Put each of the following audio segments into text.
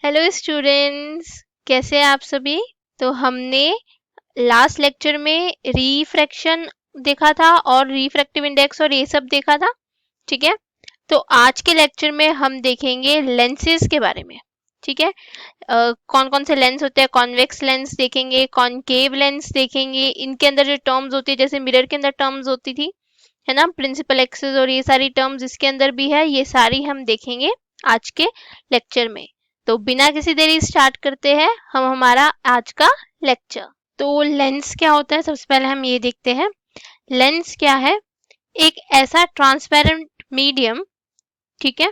Hello students, कैसे हैं आप सभी। तो हमने लास्ट लेक्चर में रिफ्रैक्शन देखा था और रिफ्रैक्टिव इंडेक्स और ये सब देखा था। ठीक है, तो आज के लेक्चर में हम देखेंगे लेंसेज के बारे में। ठीक है, कौन कौन से लेंस होते हैं। कॉन्वेक्स लेंस देखेंगे, कॉनकेव लेंस देखेंगे। इनके अंदर जो टर्म्स होती है, जैसे मिरर के अंदर टर्म्स होती थी, है ना, प्रिंसिपल एक्सिस और ये सारी टर्म्स इसके अंदर भी है, ये सारी हम देखेंगे आज के लेक्चर में। तो बिना किसी देरी स्टार्ट करते हैं हम हमारा आज का लेक्चर। तो लेंस क्या होता है, सबसे पहले हम ये देखते हैं। लेंस क्या है? एक ऐसा ट्रांसपेरेंट मीडियम, ठीक है,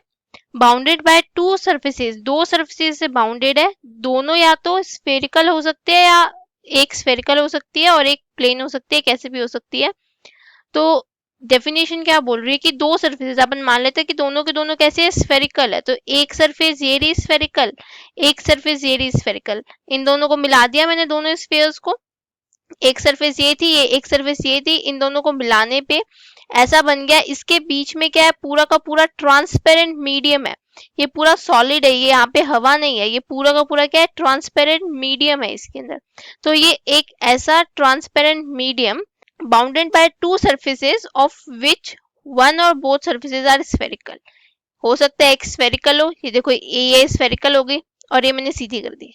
बाउंडेड बाय टू सर्फेसेस, दो सर्फेसेस से बाउंडेड है। दोनों या तो स्फेरिकल हो सकते हैं या एक स्फेरिकल हो सकती है और एक प्लेन हो सकती है, कैसे भी हो सकती है। तो डेफिनेशन क्या बोल रही है कि दो सरफेसेस, अपन मान लेते हैं कि दोनों के दोनों कैसे है, स्फेरिकल है। तो एक सरफेस ये रही स्फेरिकल, एक सरफेस ये रही स्फेरिकल। इन दोनों को मिला दिया मैंने, दोनों स्फीयर्स को। एक सरफेस ये थी, ये एक सरफेस ये थी, इन दोनों को मिलाने पे ऐसा बन गया। इसके बीच में क्या है, पूरा का पूरा ट्रांसपेरेंट मीडियम है। ये पूरा सॉलिड है, ये यहाँ पे हवा नहीं है, ये पूरा का पूरा क्या है, ट्रांसपेरेंट मीडियम है इसके अंदर। तो ये एक ऐसा transparent medium bounded by two surfaces of which one और बोथ सर्फेसेस आर स्फेरिकल। हो सकता है एक स्फेरिकल हो, ये देखो ये स्फेरिकल हो गई और ये मैंने सीधी कर दी,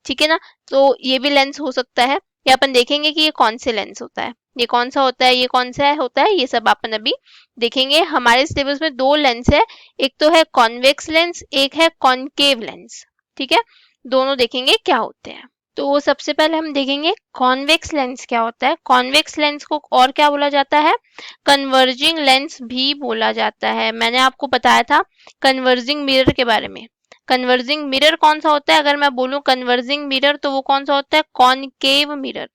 ठीक है ना। तो ये भी लेंस हो सकता है। ये अपन देखेंगे कि ये कौन से लेंस होता है, ये कौन सा होता है, ये कौन सा होता है, ये सब अपन अभी देखेंगे। हमारे सिलेबस में दो लेंस है, एक तो है कॉन्वेक्स लेंस, एक है कॉनकेव लेंस। ठीक है, दोनों देखेंगे क्या होते हैं। तो सबसे पहले हम देखेंगे कॉन्वेक्स लेंस क्या होता है। कॉन्वेक्स लेंस को और क्या बोला जाता है, कन्वर्जिंग लेंस भी बोला जाता है। मैंने आपको बताया था कन्वर्जिंग मिरर के बारे में। कन्वर्जिंग मिरर कौन सा होता है, अगर मैं बोलूं कन्वर्जिंग मिरर, तो वो कौन सा होता है, कॉनकेव मिरर।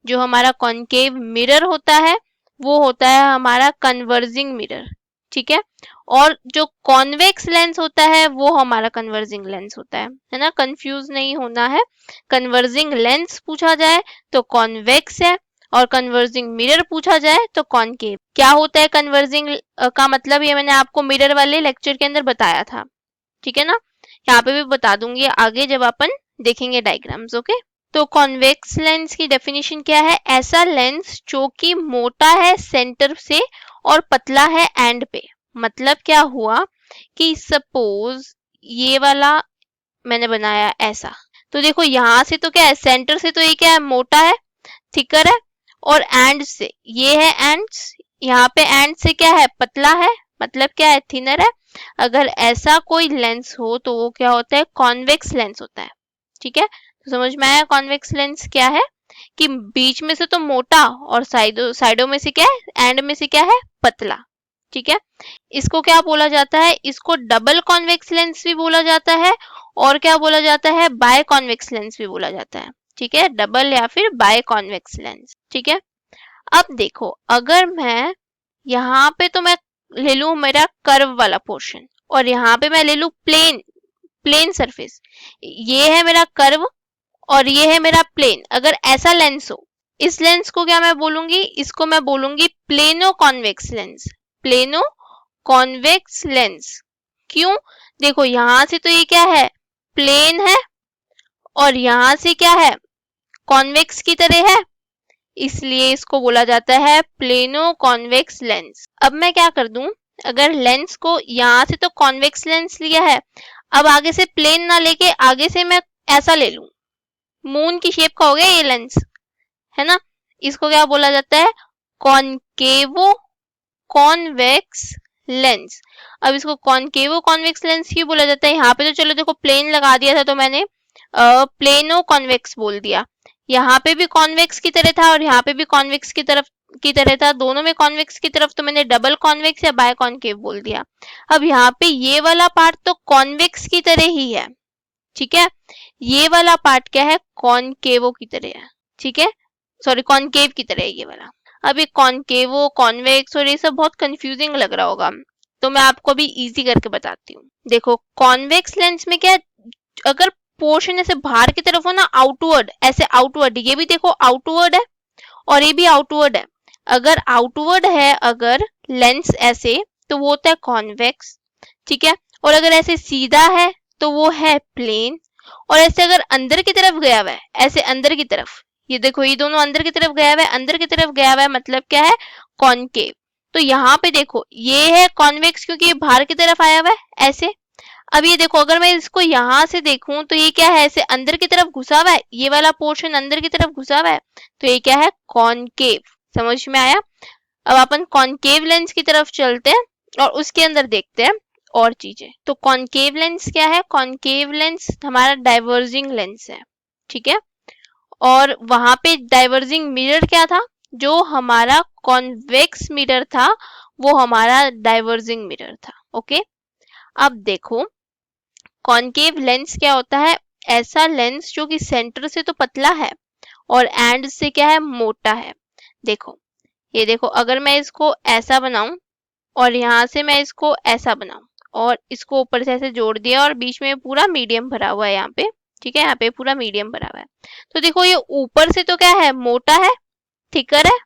जो हमारा कॉनकेव मिरर होता है वो होता है हमारा कन्वर्जिंग मिरर। ठीक है, और जो कॉन्वेक्स लेंस होता है वो हमारा कन्वर्जिंग लेंस होता है ना, कंफ्यूज नहीं होना है। कन्वर्जिंग लेंस पूछा जाए तो कॉन्वेक्स है, और कन्वर्जिंग मिरर पूछा जाए तो कॉनकेव। क्या होता है कन्वर्जिंग का मतलब, ये मैंने आपको मिरर वाले लेक्चर के अंदर बताया था, ठीक है ना। यहाँ पे भी बता दूंगी आगे जब अपन देखेंगे डायग्राम्स। ओके, तो कॉन्वेक्स लेंस की डेफिनेशन क्या है, ऐसा लेंस जो कि मोटा है सेंटर से और पतला है एंड पे। मतलब क्या हुआ कि सपोज ये वाला मैंने बनाया ऐसा, तो देखो यहाँ से तो क्या है, सेंटर से तो ये क्या है, मोटा है, थिकर है, और एंड से ये है एंड्स, यहाँ पे एंड से क्या है, पतला है, मतलब क्या है, थिनर है। अगर ऐसा कोई लेंस हो तो वो क्या होता है, कॉन्वेक्स लेंस होता है। ठीक है, तो समझ में आया कॉन्वेक्स लेंस क्या है, कि बीच में से तो मोटा और साइडों में से क्या है, एंड में से क्या है, पतला। ठीक है, इसको क्या बोला जाता है, इसको डबल कॉन्वेक्स लेंस भी बोला जाता है, और क्या बोला जाता है, बाय कॉन्वेक्स लेंस भी बोला जाता है। ठीक है, डबल या फिर बाय कॉन्वेक्स लेंस। ठीक है, अब देखो अगर मैं यहाँ पे तो मैं ले लू मेरा कर्व वाला पोर्शन, और यहाँ पे मैं ले लू प्लेन प्लेन सरफेस। ये है मेरा कर्व और ये है मेरा प्लेन। अगर ऐसा लेंस हो, इस लेंस को क्या मैं बोलूंगी, इसको मैं बोलूंगी plano convex lens. Plano convex lens क्यों, देखो यहां से तो ये क्या है, प्लेन है, और यहां से क्या है, कॉन्वेक्स की तरह है, इसलिए इसको बोला जाता है प्लेनो कॉन्वेक्स लेंस। अब मैं क्या कर दूं, अगर लेंस को यहां से तो कॉन्वेक्स लेंस लिया है, अब आगे से प्लेन ना लेके आगे से मैं ऐसा ले लूं, मून की शेप का हो गया ये लेंस, है ना। इसको क्या बोला जाता है, कॉनकेवो कॉन्वेक्स लेंस। अब इसको कॉनकेवो कॉन्वेक्स लेंस क्यों बोला जाता है, यहाँ पे तो चलो देखो प्लेन लगा दिया था तो मैंने प्लेनो कॉन्वेक्स बोल दिया। यहाँ पे भी कॉन्वेक्स की तरह था और यहाँ पे भी कॉन्वेक्स की तरह था, दोनों में कॉन्वेक्स की तरफ, तो मैंने डबल कॉन्वेक्स या बाय कॉन्केव बोल दिया। अब यहाँ पे ये वाला पार्ट तो कॉन्वेक्स की तरह ही है, ठीक है, ये वाला पार्ट क्या है, कॉनकेवो की तरह है। ठीक है, सॉरी कॉनकेव की तरह है ये वाला। अब ये कॉनकेवो कॉन्वेक्स और ये सब बहुत कंफ्यूजिंग लग रहा होगा, तो मैं आपको अभी इजी करके बताती हूँ। देखो कॉन्वेक्स लेंस में क्या है, अगर पोर्शन ऐसे बाहर की तरफ हो ना, आउटवर्ड, ऐसे आउटवर्ड, ये भी देखो आउटवर्ड है और ये भी आउटवर्ड है। अगर आउटवर्ड है अगर लेंस ऐसे, तो वो होता है कॉन्वेक्स। ठीक है, और अगर ऐसे सीधा है तो वो है प्लेन। और ऐसे अगर अंदर की तरफ गया हुआ है, ऐसे अंदर की तरफ, ये देखो ये दोनों अंदर की तरफ गया हुआ है, अंदर की तरफ गया हुआ है, मतलब क्या है, कॉनकेव। तो यहाँ पे देखो ये है कॉन्वेक्स क्योंकि ये बाहर की तरफ आया हुआ है ऐसे। अब ये देखो अगर मैं इसको यहां से देखूं तो ये क्या है, ऐसे अंदर की तरफ घुसा हुआ है, ये वाला पोर्शन अंदर की तरफ घुसा हुआ है, तो ये क्या है, कॉनकेव। समझ में आया। अब अपन कॉनकेव लेंस की तरफ चलते हैं और उसके अंदर देखते हैं और चीजें। तो कॉनकेव लेंस क्या है, कॉनकेव लेंस हमारा डाइवर्जिंग लेंस है, ठीक है। और वहां पे डाइवर्जिंग मिरर क्या था, जो हमारा कॉन्वेक्स मिरर था वो हमारा डाइवर्जिंग मिरर था। ओके, अब देखो कॉनकेव लेंस क्या होता है, ऐसा लेंस जो कि सेंटर से तो पतला है और एंड से क्या है, मोटा है। देखो ये देखो अगर मैं इसको ऐसा बनाऊं और यहाँ से मैं इसको ऐसा बनाऊं और इसको ऊपर से ऐसे जोड़ दिया और बीच में पूरा मीडियम भरा हुआ है यहाँ पे, ठीक है, यहाँ पे पूरा मीडियम भरा हुआ है। तो देखो ये ऊपर से तो क्या है, मोटा है, थिकर है,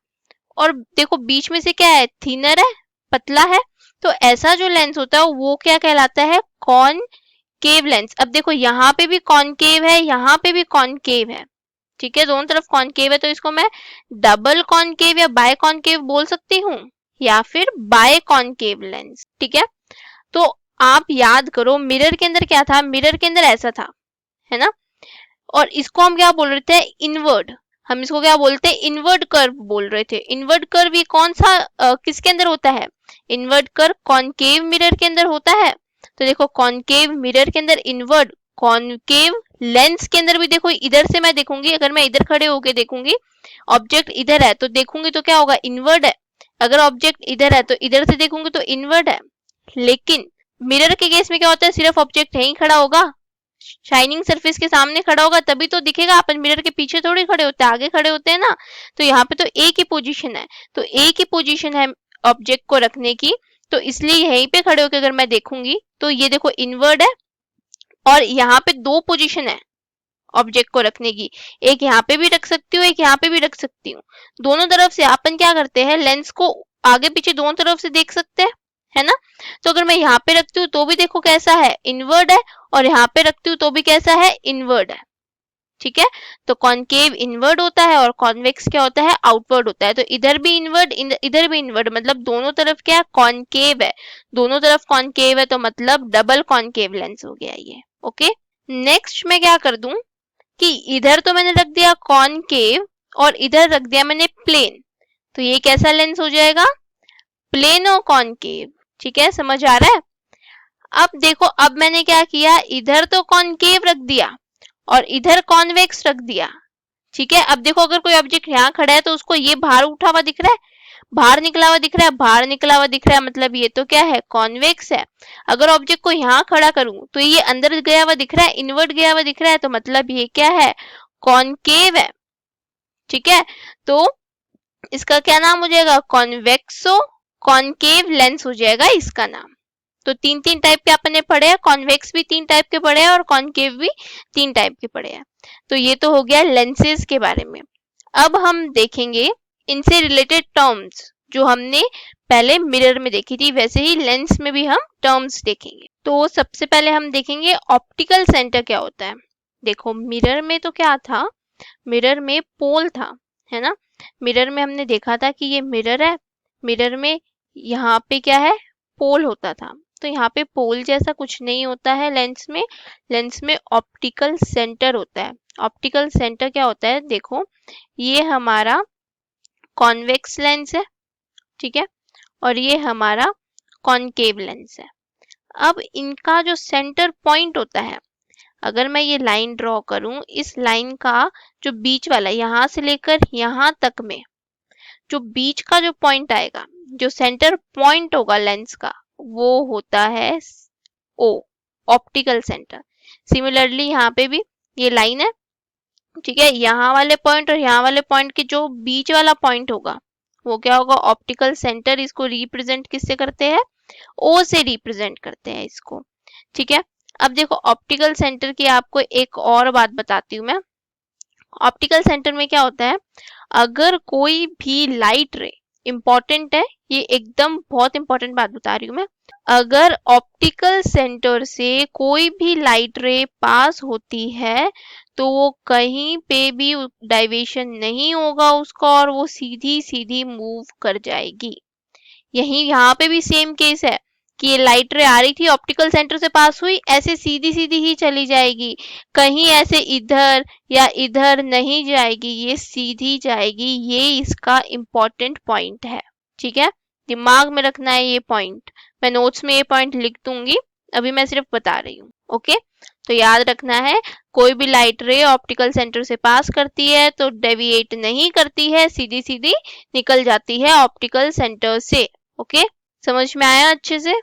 और देखो बीच में से क्या है, थिनर है, पतला है। तो ऐसा जो लेंस होता है वो क्या कहलाता है, कॉनकेव लेंस। अब देखो यहाँ पे भी कॉनकेव है, यहाँ पे भी कॉनकेव है, ठीक है, दोनों तरफ कॉनकेव है, तो इसको मैं डबल कॉनकेव या बाय कॉनकेव बोल सकती हूँ, या फिर बाय कॉनकेव लेंस, ठीक है। तो आप याद करो मिरर के अंदर क्या था, मिरर के अंदर ऐसा था, है ना, और इसको हम क्या बोल रहे थे, इनवर्ड। हम इसको क्या बोलते हैं, इनवर्ड कर्व बोल रहे थे। इनवर्ड कर्व ये कौन सा किसके अंदर होता है, इनवर्ड कर्व कॉनकेव मिरर के अंदर होता है। तो देखो कॉनकेव मिरर के अंदर इनवर्ड, कॉनकेव लेंस के अंदर भी देखो, इधर से मैं देखूंगी, अगर मैं इधर खड़े होके देखूंगी, ऑब्जेक्ट इधर है तो देखूंगी तो क्या होगा, इनवर्ड है। अगर ऑब्जेक्ट इधर है तो इधर से देखूंगी तो इनवर्ड है। लेकिन मिरर के केस में क्या होता है, सिर्फ ऑब्जेक्ट यहीं खड़ा होगा, शाइनिंग सरफेस के सामने खड़ा होगा तभी तो दिखेगा, अपन मिरर के पीछे थोड़ी खड़े होते हैं, आगे खड़े होते हैं ना। तो यहाँ पे तो एक ही पोजीशन है, तो एक ही पोजीशन है ऑब्जेक्ट को रखने की, तो इसलिए यहीं पे खड़े होकर अगर मैं देखूंगी तो ये देखो इनवर्ड है, और यहाँ पे दो पोजीशन है ऑब्जेक्ट को रखने की, एक यहाँ पे भी रख सकती हूँ, एक यहाँ पे भी रख सकती हूँ। दोनों तरफ से अपन क्या करते हैं, लेंस को आगे पीछे दोनों तरफ से देख सकते हैं, है ना। तो अगर मैं यहाँ पे रखती हूँ तो भी देखो कैसा है, इनवर्ड है, और यहाँ पे रखती हूँ तो भी कैसा है, इनवर्ड है, ठीक है। तो कॉनकेव इनवर्ड होता है और कॉन्वेक्स क्या होता है, आउटवर्ड होता है। तो इधर भी इनवर्ड, इधर भी इनवर्ड, मतलब दोनों तरफ क्या कॉनकेव है, दोनों तरफ कॉनकेव है, तो मतलब डबल कॉनकेव लेंस हो गया ये। ओके, नेक्स्ट मैं क्या कर दूं कि इधर तो मैंने रख दिया कॉनकेव और इधर रख दिया मैंने प्लेन, तो ये कैसा लेंस हो जाएगा, प्लेनो कॉनकेव, ठीक है, समझ आ रहा है। अब देखो अब मैंने क्या किया, इधर तो कॉनकेव रख दिया और इधर कॉन्वेक्स रख दिया, ठीक है। अब देखो अगर कोई ऑब्जेक्ट यहाँ खड़ा है तो उसको ये बाहर उठा हुआ दिख रहा है, बाहर निकला हुआ दिख रहा है, बाहर निकला हुआ दिख रहा है, मतलब ये तो क्या है, कॉन्वेक्स है। अगर ऑब्जेक्ट को यहाँ खड़ा करूं तो ये अंदर गया हुआ दिख रहा है, इनवर्ट गया हुआ दिख रहा है, तो मतलब ये क्या है, कॉनकेव है, ठीक है। तो इसका क्या नाम हो जाएगा, कॉन्वेक्सो कॉनकेव लेंस हो जाएगा इसका नाम। तो तीन तीन टाइप के अपन ने पढ़े हैं, कॉन्वेक्स भी तीन टाइप के पढ़े हैं और कॉनकेव भी तीन टाइप के पढ़े हैं। तो ये तो हो गया लेंसेज के बारे में। अब हम देखेंगे इनसे रिलेटेड टर्म्स जो हमने पहले मिरर में देखी थी, वैसे ही लेंस में भी हम टर्म्स देखेंगे। तो सबसे पहले हम देखेंगे ऑप्टिकल सेंटर क्या होता है। देखो मिरर में तो क्या था, मिरर में पोल था, है ना। मिरर में हमने देखा था कि ये मिरर है, मिरर में यहाँ पे क्या है, पोल होता था। तो यहाँ पे पोल जैसा कुछ नहीं होता है लेंस में, लेंस में ऑप्टिकल सेंटर होता है। ऑप्टिकल सेंटर क्या होता है, देखो ये हमारा कॉन्वेक्स लेंस है, ठीक है, और ये हमारा कॉनकेव लेंस है। अब इनका जो सेंटर पॉइंट होता है, अगर मैं ये लाइन ड्रॉ करूं, इस लाइन का जो बीच वाला यहाँ से लेकर यहाँ तक में जो बीच का जो पॉइंट आएगा, जो सेंटर पॉइंट होगा लेंस का, वो होता है ओ, ऑप्टिकल सेंटर। सिमिलरली यहाँ पे भी ये लाइन है, ठीक है, यहाँ वाले पॉइंट और यहाँ वाले पॉइंट के जो बीच वाला पॉइंट होगा वो क्या होगा, ऑप्टिकल सेंटर। इसको रिप्रेजेंट किससे करते हैं, ओ से रिप्रेजेंट करते हैं इसको, ठीक है। अब देखो ऑप्टिकल सेंटर की आपको एक और बात बताती हूँ मैं। ऑप्टिकल सेंटर में क्या होता है, अगर कोई भी लाइट रे इंपॉर्टेंट है ये, एकदम बहुत इंपॉर्टेंट बात बता रही हूँ मैं। अगर ऑप्टिकल सेंटर से कोई भी लाइट रे पास होती है तो वो कहीं पे भी डाइवेशन नहीं होगा उसका, और वो सीधी सीधी मूव कर जाएगी। यही यहाँ पे भी सेम केस है कि ये लाइट रे आ रही थी, ऑप्टिकल सेंटर से पास हुई, ऐसे सीधी सीधी ही चली जाएगी, कहीं ऐसे इधर या इधर नहीं जाएगी, ये सीधी जाएगी। ये इसका इम्पोर्टेंट पॉइंट है, ठीक है, दिमाग में रखना है ये पॉइंट। मैं नोट्स में ये पॉइंट लिख दूंगी, अभी मैं सिर्फ बता रही हूँ। ओके, तो याद रखना है, कोई भी लाइट रे ऑप्टिकल सेंटर से पास करती है तो डेविएट नहीं करती है, सीधी सीधी निकल जाती है ऑप्टिकल सेंटर से। ओके, समझ में आया अच्छे से?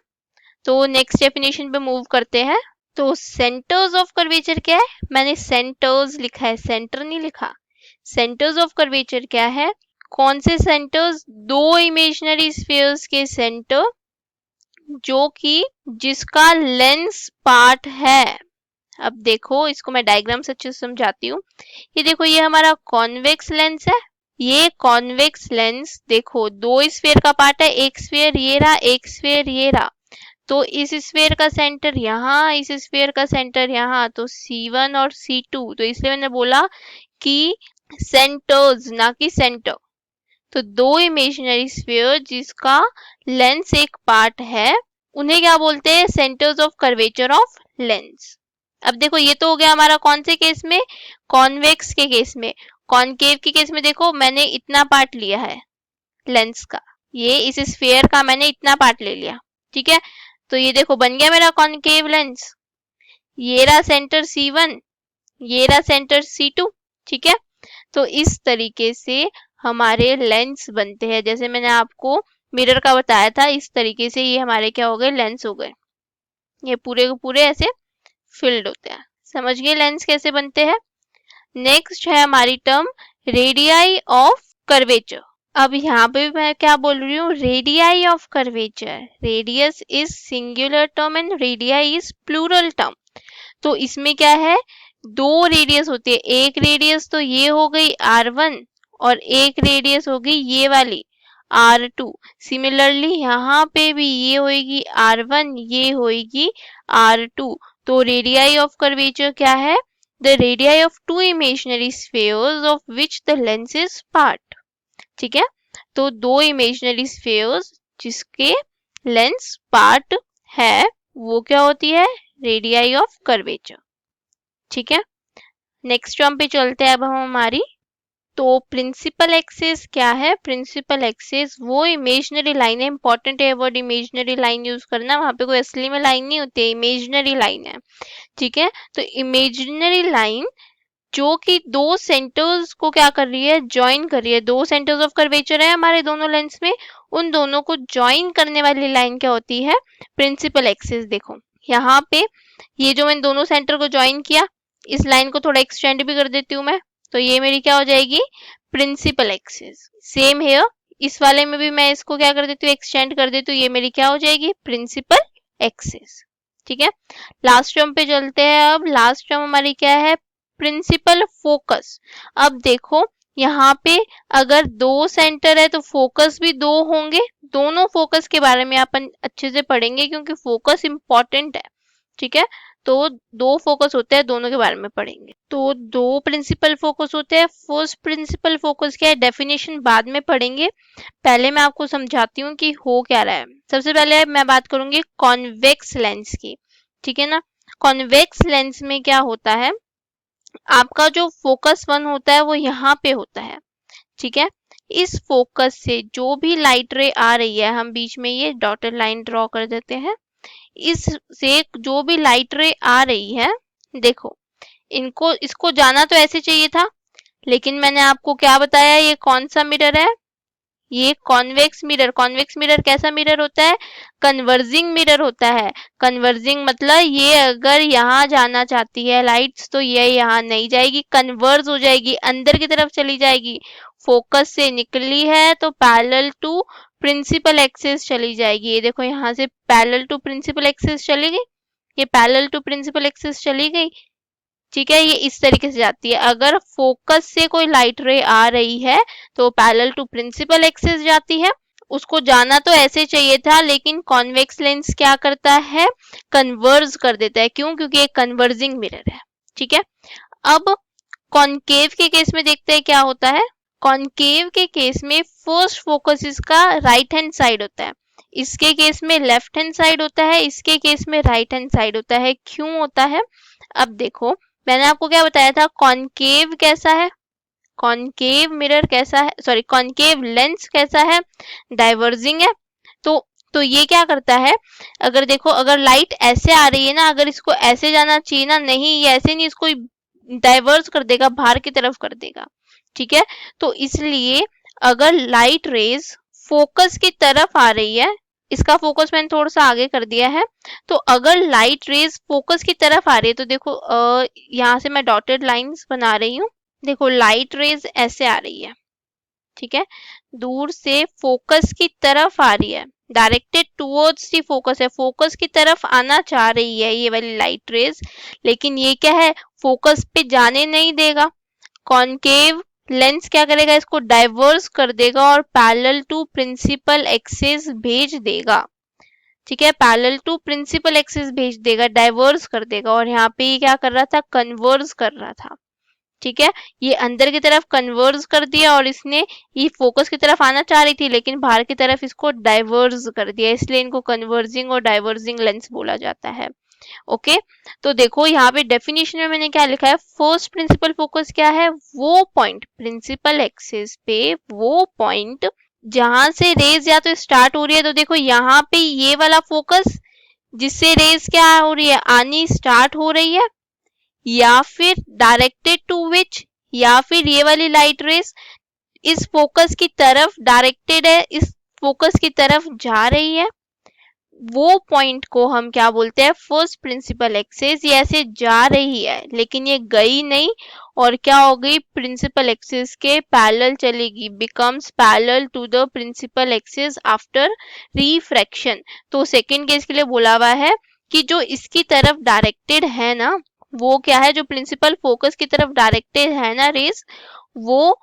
तो नेक्स्ट डेफिनेशन पे मूव करते हैं। तो सेंटर्स ऑफ कर्वेचर क्या है? मैंने सेंटर्स लिखा है, सेंटर नहीं लिखा। सेंटर्स ऑफ कर्वेचर क्या है? कौन से सेंटर्स? दो इमेजिनरी स्फीयर्स के सेंटर जो कि जिसका लेंस पार्ट है। अब देखो, इसको मैं डायग्राम से अच्छे से समझाती हूँ। ये देखो, ये हमारा कॉन्वेक्स लेंस है। ये कॉन्वेक्स लेंस देखो, दो स्फीयर का पार्ट है, एक स्फीयर ये रहा, एक स्फीयर ये रहा। तो इस स्फीयर का सेंटर यहाँ, इस स्फीयर का सेंटर यहाँ, तो C1 और C2। तो इसलिए मैंने बोला कि सेंटर्स ना कि सेंटर। तो दो इमेजिनरी स्फीयर जिसका लेंस एक पार्ट है, उन्हें क्या बोलते हैं? Centres of curvature of lens. अब देखो, ये तो हो गया हमारा कौन से केस में? कॉन्वेक्स के केस में। कॉनकेव के केस में देखो, मैंने इतना पार्ट लिया है लेंस का, ये इस स्फीयर का मैंने इतना पार्ट ले लिया, ठीक है। तो ये देखो बन गया मेरा कॉनकेव लेंस। ये रहा सेंटर C1, ये रहा सेंटर C2, ठीक है। तो इस तरीके से हमारे लेंस बनते हैं, जैसे मैंने आपको मिरर का बताया था, इस तरीके से ये हमारे क्या हो गए? लेंस हो गए। ये पूरे के पूरे ऐसे फिल्ड होते हैं। समझ गए लेंस कैसे बनते हैं? नेक्स्ट है हमारी टर्म रेडियाई ऑफ कर्वेचर। अब यहाँ पे भी मैं क्या बोल रही हूँ? Radii of curvature. Radius is singular term and radii is plural term. तो इसमें क्या है? दो रेडियस होती है। एक रेडियस तो ये हो गई R1 और एक रेडियस हो गई ये वाली R2। सिमिलरली यहाँ पे भी ये होगी R1, ये होगी R2। तो रेडियाई ऑफ कर्वेचर क्या है? The radii of two imaginary spheres of which the lens is part. ठीक है, तो दो इमेजिनरी स्फीयर्स जिसके लेंस पार्ट है वो क्या होती है? Radii of curvature. ठीक है, नेक्स्ट टर्म पे चलते हैं अब हम हमारी। तो प्रिंसिपल एक्सिस क्या है? प्रिंसिपल एक्सिस वो इमेजिनरी लाइन है, इंपॉर्टेंट है वर्ड इमेजिनरी लाइन यूज करना, वहां पे कोई असली में लाइन नहीं होती है, इमेजिनरी लाइन है। ठीक है, तो इमेजिनरी लाइन जो कि दो सेंटर्स को क्या कर रही है? ज्वाइन कर रही है। दो सेंटर्स ऑफ कर्वेचर है हमारे दोनों लेंस में, उन दोनों को ज्वाइन करने वाली लाइन क्या होती है? Principal axis. देखो यहाँ पे ये जो मैंने दोनों सेंटर को ज्वाइन किया, इस लाइन को थोड़ा एक्सटेंड भी कर देती हूँ मैं, तो ये मेरी क्या हो जाएगी? Principal axis. सेम हेयर, इस वाले में भी मैं इसको क्या कर देती हूँ? एक्सटेंड कर देती हूँ, ये मेरी क्या हो जाएगी? Principal axis. ठीक है, लास्ट टर्म पे चलते हैं। अब लास्ट टर्म हमारी क्या है? Principal focus. अब देखो यहाँ पे अगर दो सेंटर है तो फोकस भी दो होंगे। दोनों फोकस के बारे में अपन अच्छे से पढ़ेंगे क्योंकि फोकस इंपॉर्टेंट है। ठीक है, तो दो फोकस होते हैं, दोनों के बारे में पढ़ेंगे। तो दो प्रिंसिपल फोकस होते हैं। फर्स्ट प्रिंसिपल फोकस क्या है? डेफिनेशन बाद में पढ़ेंगे, पहले मैं आपको समझाती हूँ कि हो क्या रहा है। सबसे पहले मैं बात करूंगी कॉन्वेक्स लेंस की। ठीक है ना, कॉन्वेक्स लेंस में क्या होता है? आपका जो फोकस 1 होता है वो यहाँ पे होता है। ठीक है, इस फोकस से जो भी लाइट रे आ रही है, हम बीच में ये डॉटेड लाइन ड्रॉ कर देते हैं, इससे जो भी लाइट रे आ रही है, देखो इनको इसको जाना तो ऐसे चाहिए था, लेकिन मैंने आपको क्या बताया? ये कौन सा मिरर है? ये कॉन्वेक्स मिरर। कॉन्वेक्स मिरर कैसा मिरर होता है? कन्वर्जिंग मिरर होता है। कन्वर्जिंग मतलब ये अगर यहाँ जाना चाहती है लाइट्स तो ये यहाँ नहीं जाएगी, कन्वर्ज हो जाएगी, अंदर की तरफ चली जाएगी। फोकस से निकली है तो पैरेलल टू प्रिंसिपल एक्सिस चली जाएगी। ये देखो यहाँ से पैरेलल टू प्रिंसिपल एक्सिस चली गई, ये पैरेलल टू प्रिंसिपल एक्सिस चली गई। ठीक है, ये इस तरीके से जाती है। अगर फोकस से कोई लाइट रे आ रही है तो पैरेलल टू प्रिंसिपल एक्सिस जाती है। उसको जाना तो ऐसे चाहिए था, लेकिन कॉन्वेक्स लेंस क्या करता है, कन्वर्ज कर देता है। क्यों? क्योंकि एक कन्वर्जिंग मिरर है। ठीक है, अब कॉनकेव के केस में देखते हैं क्या होता है। कॉनकेव के केस में फर्स्ट फोकस इसका राइट हैंड साइड होता है, इसके केस में लेफ्ट हैंड साइड होता है, इसके केस में राइट हैंड साइड होता है। क्यों होता है? अब देखो, मैंने आपको क्या बताया था, कॉनकेव कैसा है, कॉनकेव मिरर कैसा है, सॉरी कॉनकेव लेंस कैसा है, डाइवर्जिंग है। तो ये क्या करता है, अगर देखो अगर लाइट ऐसे आ रही है ना, अगर इसको ऐसे जाना चाहिए ना, नहीं ये ऐसे नहीं, इसको डाइवर्स कर देगा, बाहर की तरफ कर देगा। ठीक है, तो इसलिए अगर लाइट रेज फोकस की तरफ आ रही है, इसका फोकस मैंने थोड़ा सा आगे कर दिया है, तो अगर लाइट रेज फोकस की तरफ आ रही है तो देखो यहाँ से मैं डॉटेड लाइंस बना रही हूँ। देखो लाइट रेज ऐसे आ रही है, ठीक है, दूर से फोकस की तरफ आ रही है, डायरेक्टेड टुवर्ड्स दी फोकस है, फोकस की तरफ आना चाह रही है ये वाली लाइट रेज, लेकिन ये क्या है, फोकस पे जाने नहीं देगा। कॉनकेव लेंस क्या करेगा, इसको डाइवर्स कर देगा और पैरेलल टू प्रिंसिपल एक्सिस भेज देगा। ठीक है, पैरेलल टू प्रिंसिपल एक्सिस भेज देगा, डाइवर्स कर देगा। और यहाँ पे ये क्या कर रहा था, कन्वर्स कर रहा था। ठीक है, ये अंदर की तरफ कन्वर्स कर दिया और इसने, ये फोकस की तरफ आना चाह रही थी लेकिन बाहर की तरफ इसको डाइवर्स कर दिया, इसलिए इनको कन्वर्जिंग और डाइवर्जिंग लेंस बोला जाता है। ओके, तो देखो यहाँ पे डेफिनेशन में मैंने क्या लिखा है, फर्स्ट प्रिंसिपल फोकस क्या है, वो पॉइंट प्रिंसिपल एक्सिस पे, वो पॉइंट जहां से रेज या तो स्टार्ट हो रही है, तो देखो यहाँ पे ये वाला फोकस जिससे रेज क्या हो रही है, आनी स्टार्ट हो रही है, या फिर डायरेक्टेड टू विच, या फिर ये वाली लाइट रेस इस फोकस की तरफ डायरेक्टेड है, इस फोकस की तरफ जा रही है, वो पॉइंट को हम क्या बोलते हैं, फर्स्ट प्रिंसिपल एक्सिस। ये ऐसे जा रही है लेकिन ये गई नहीं, और क्या हो गई, प्रिंसिपल एक्सिस के पैरेलल चलेगी, becomes parallel to the principal axis after refraction. तो सेकंड केस के लिए बोला हुआ है कि जो इसकी तरफ डायरेक्टेड है ना, वो क्या है, जो प्रिंसिपल फोकस की तरफ डायरेक्टेड है ना रेस, वो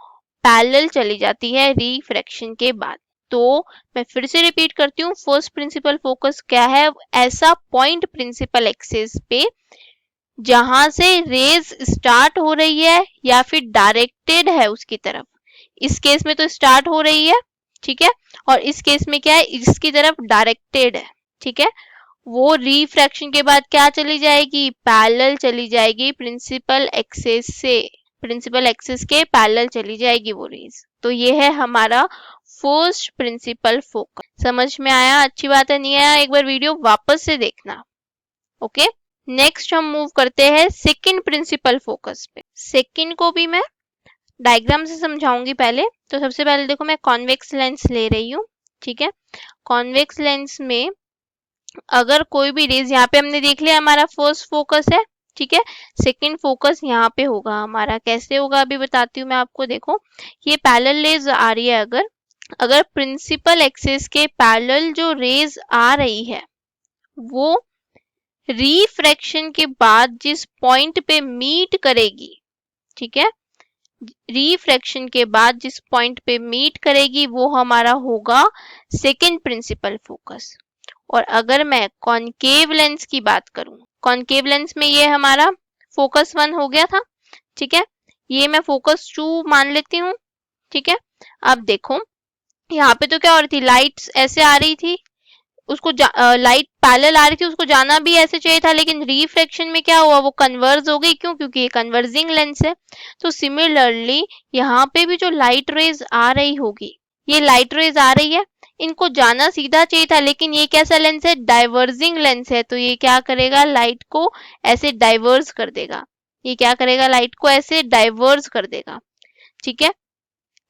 पैरेलल चली जाती है रिफ्रैक्शन के बाद। तो मैं फिर से रिपीट करती हूँ, फर्स्ट प्रिंसिपल फोकस क्या है, ऐसा पॉइंट प्रिंसिपल एक्सिस पे जहां से रेज स्टार्ट हो रही है या फिर डायरेक्टेड है उसकी तरफ। इस केस में तो स्टार्ट हो रही है, ठीक है, और इस केस में क्या है, इसकी तरफ डायरेक्टेड है। ठीक है, वो रिफ्रैक्शन के बाद क्या चली जाएगी, पैरेलल चली जाएगी प्रिंसिपल एक्सिस से, प्रिंसिपल एक्सिस के पैरेलल चली जाएगी वो रेज। तो ये है हमारा फर्स्ट प्रिंसिपल फोकस। समझ में आया? अच्छी बात है, नहीं आया एक बार वीडियो वापस से देखना। ओके, नेक्स्ट हम मूव करते हैं सेकंड प्रिंसिपल फोकस पे। सेकंड को भी मैं डायग्राम से समझाऊंगी पहले। तो सबसे पहले देखो मैं कॉन्वेक्स लेंस ले रही हूँ। ठीक है, कॉन्वेक्स लेंस में अगर कोई भी रेज, यहाँ पे हमने देख लिया हमारा फर्स्ट फोकस है, ठीक है, सेकंड फोकस यहाँ पे होगा हमारा। कैसे होगा अभी बताती हूँ मैं आपको। देखो ये पैरेलल रेज आ रही है, अगर प्रिंसिपल एक्सिस के पैरेलल जो रेज आ रही है वो रिफ्रैक्शन के बाद जिस पॉइंट पे मीट करेगी, ठीक है, रिफ्रैक्शन के बाद जिस पॉइंट पे मीट करेगी वो हमारा होगा सेकंड प्रिंसिपल फोकस। और अगर मैं कॉनकेव लेंस की बात करूं, कॉनकेव लेंस में ये हमारा फोकस 1 हो गया था। ठीक है, ये मैं फोकस 2 मान लेती हूँ। ठीक है, अब देखो यहाँ पे तो क्या हो रही थी, लाइट्स ऐसे आ रही थी, उसको लाइट पैरेलल आ रही थी, उसको जाना भी ऐसे चाहिए था, लेकिन रिफ्रैक्शन में क्या हुआ, वो कन्वर्ज हो गई। क्यों? क्योंकि ये कन्वर्जिंग लेंस है। तो सिमिलरली यहाँ पे भी जो लाइट रेज आ रही होगी, ये लाइट रेज आ रही है, इनको जाना सीधा चाहिए था, लेकिन ये कैसा लेंस है, डाइवर्जिंग लेंस है। तो ये क्या करेगा, लाइट को ऐसे डाइवर्स कर देगा। ये क्या करेगा, लाइट को ऐसे डाइवर्स कर देगा। ठीक है,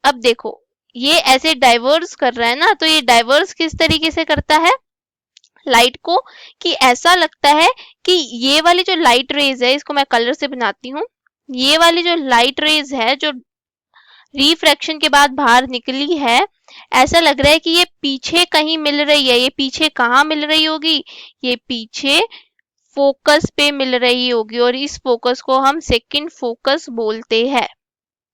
अब देखो ये ऐसे डाइवर्स कर रहा है ना, तो ये डाइवर्स किस तरीके से करता है लाइट को, कि ऐसा लगता है कि ये वाली जो लाइट रेज है, इसको मैं कलर से बनाती हूँ, ये वाली जो लाइट रेज है जो रिफ्रैक्शन के बाद बाहर निकली है, ऐसा लग रहा है कि ये पीछे कहीं मिल रही है। ये पीछे कहाँ मिल रही होगी, ये पीछे फोकस पे मिल रही होगी और इस फोकस को हम सेकंड फोकस बोलते हैं।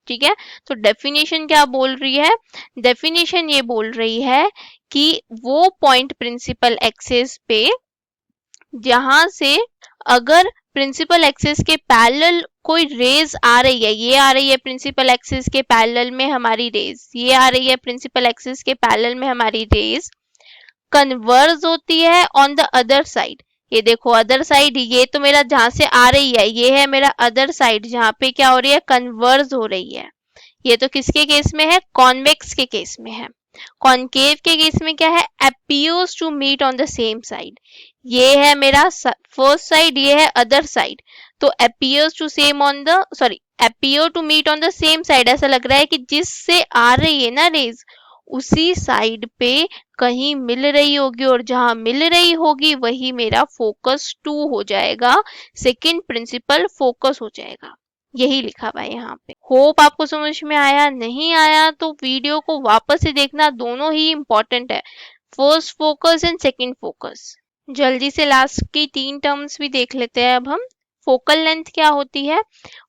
ठीक है, तो डेफिनेशन क्या बोल रही है? डेफिनेशन ये बोल रही है कि वो पॉइंट प्रिंसिपल एक्सिस पे जहां से अगर प्रिंसिपल एक्सिस के पैरेलल कोई रेज आ रही है, ये आ रही है प्रिंसिपल एक्सिस के पैरेलल में हमारी रेज, ये आ रही है प्रिंसिपल एक्सिस के पैरेलल में हमारी रेज, कन्वर्ज होती है ऑन द अदर साइड। ये देखो अदर साइड, ये तो मेरा जहां से आ रही है ये है मेरा अदर साइड, जहां पे क्या हो रही है? कन्वर्ज हो रही है। ये तो किसके केस में है? कॉन्वेक्स के केस में है। कॉनकेव के केस में क्या है? appears to meet on the same side. ये है मेरा फर्स्ट साइड, ये है अदर साइड, तो appears to same on the appear to meet on the same side, ऐसा लग रहा है कि जिससे आ रही है ना रेज उसी साइड पे कहीं मिल रही होगी, और जहां मिल रही होगी वही मेरा फोकस 2 हो जाएगा, सेकंड प्रिंसिपल फोकस हो जाएगा। यही लिखा हुआ है यहाँ पे। होप आपको समझ में आया। नहीं आया तो वीडियो को वापस से देखना, दोनों ही इंपॉर्टेंट है, first focus and second focus. जल्दी से लास्ट की 3 टर्म्स भी देख लेते हैं अब हम। फोकल लेंथ क्या होती है?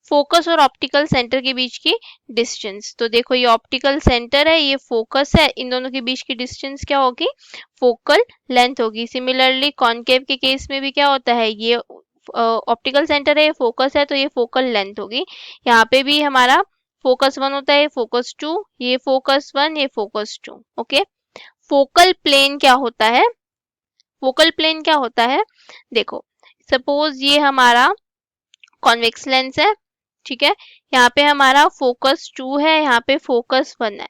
फोकस और ऑप्टिकल सेंटर के बीच की डिस्टेंस। तो देखो ये ऑप्टिकल सेंटर है, ये फोकस है, इन दोनों के बीच की डिस्टेंस क्या होगी? फोकल लेंथ होगी। सिमिलरली कॉनकेव के केस में भी क्या होता है? ये ऑप्टिकल सेंटर है, फोकस है, तो ये फोकल लेंथ होगी। यहाँ पे भी हमारा फोकस 1 होता है, फोकस 2, ये फोकस 1, ये फोकस 2। ओके, फोकल प्लेन क्या होता है? फोकल प्लेन क्या होता है? देखो सपोज ये हमारा कॉन्वेक्स लेंस है, ठीक है, यहाँ पे हमारा फोकस 2 है, यहाँ पे फोकस 1 है।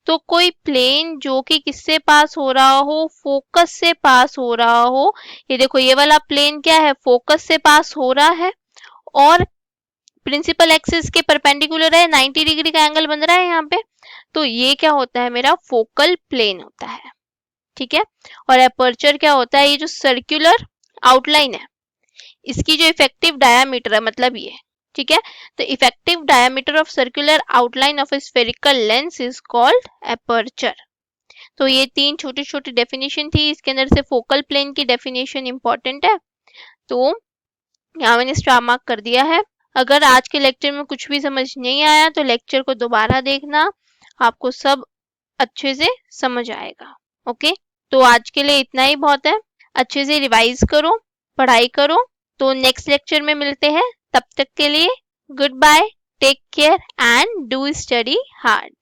तो कोई प्लेन जो कि किससे पास हो रहा हो? फोकस से पास हो रहा हो। ये देखो ये वाला प्लेन क्या है? फोकस से पास हो रहा है और प्रिंसिपल एक्सिस के परपेंडिकुलर है, 90 डिग्री का एंगल बन रहा है यहाँ पे। तो ये क्या होता है? मेरा फोकल प्लेन होता है। ठीक है, और अपर्चर क्या होता है? ये जो सर्कुलर आउटलाइन है इसकी जो इफेक्टिव डायामीटर है, मतलब ये, ठीक है, तो effective diameter of circular outline of spherical lens is called aperture. तो ये 3 छोटी छोटी डेफिनेशन थी, इसके अंदर से फोकल प्लेन की डेफिनेशन इंपॉर्टेंट है, तो यहाँ मैंने स्टार मार्क कर दिया है। अगर आज के लेक्चर में कुछ भी समझ नहीं आया तो लेक्चर को दोबारा देखना, आपको सब अच्छे से समझ आएगा। ओके, तो आज के लिए इतना ही बहुत है। अच्छे से रिवाइज करो, पढ़ाई करो, तो नेक्स्ट लेक्चर में मिलते हैं। तब तक के लिए good bye, take care and do study hard.